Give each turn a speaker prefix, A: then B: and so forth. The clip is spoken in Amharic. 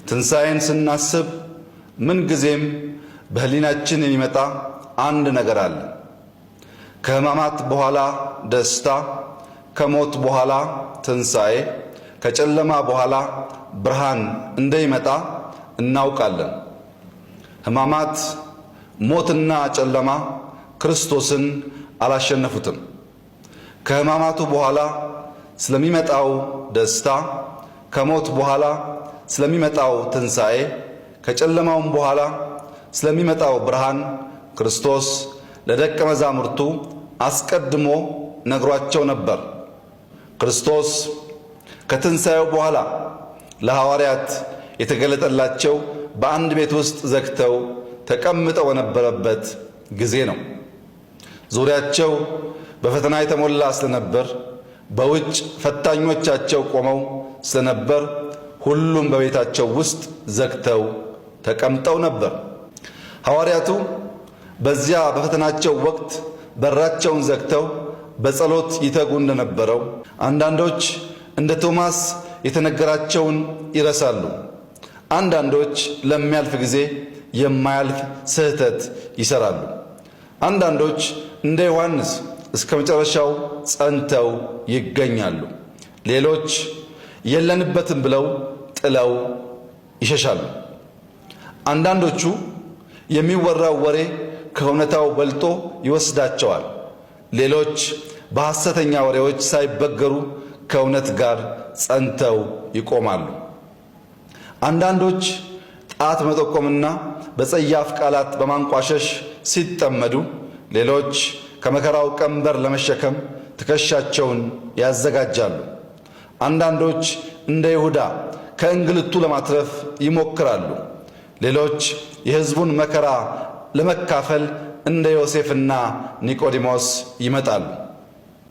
A: ትንሣኤን ስናስብ ምን ጊዜም በህሊናችን የሚመጣ አንድ ነገር አለ። ከሕማማት በኋላ ደስታ፣ ከሞት በኋላ ትንሣኤ፣ ከጨለማ በኋላ ብርሃን እንደሚመጣ እናውቃለን። ሕማማት፣ ሞትና ጨለማ ክርስቶስን አላሸነፉትም። ከሕማማቱ በኋላ ስለሚመጣው ደስታ፣ ከሞት በኋላ ስለሚመጣው ትንሣኤ፣ ከጨለማውም በኋላ ስለሚመጣው ብርሃን ክርስቶስ ለደቀ መዛሙርቱ አስቀድሞ ነግሯቸው ነበር። ክርስቶስ ከትንሣኤው በኋላ ለሐዋርያት የተገለጠላቸው በአንድ ቤት ውስጥ ዘግተው ተቀምጠው በነበረበት ጊዜ ነው። ዙሪያቸው በፈተና የተሞላ ስለነበር፣ በውጭ ፈታኞቻቸው ቆመው ስለነበር ሁሉም በቤታቸው ውስጥ ዘግተው ተቀምጠው ነበር። ሐዋርያቱ በዚያ በፈተናቸው ወቅት በራቸውን ዘግተው በጸሎት ይተጉ እንደነበረው አንዳንዶች እንደ ቶማስ የተነገራቸውን ይረሳሉ። አንዳንዶች ለሚያልፍ ጊዜ የማያልፍ ስህተት ይሰራሉ። አንዳንዶች እንደ ዮሐንስ እስከ መጨረሻው ጸንተው ይገኛሉ። ሌሎች የለንበትም ብለው ጥለው ይሸሻሉ። አንዳንዶቹ የሚወራው ወሬ ከእውነታው በልጦ ይወስዳቸዋል። ሌሎች በሐሰተኛ ወሬዎች ሳይበገሩ ከእውነት ጋር ጸንተው ይቆማሉ። አንዳንዶች ጣት መጠቆምና በጸያፍ ቃላት በማንቋሸሽ ሲጠመዱ፣ ሌሎች ከመከራው ቀንበር ለመሸከም ትከሻቸውን ያዘጋጃሉ። አንዳንዶች እንደ ይሁዳ ከእንግልቱ ለማትረፍ ይሞክራሉ። ሌሎች የሕዝቡን መከራ ለመካፈል እንደ ዮሴፍና ኒቆዲሞስ ይመጣሉ።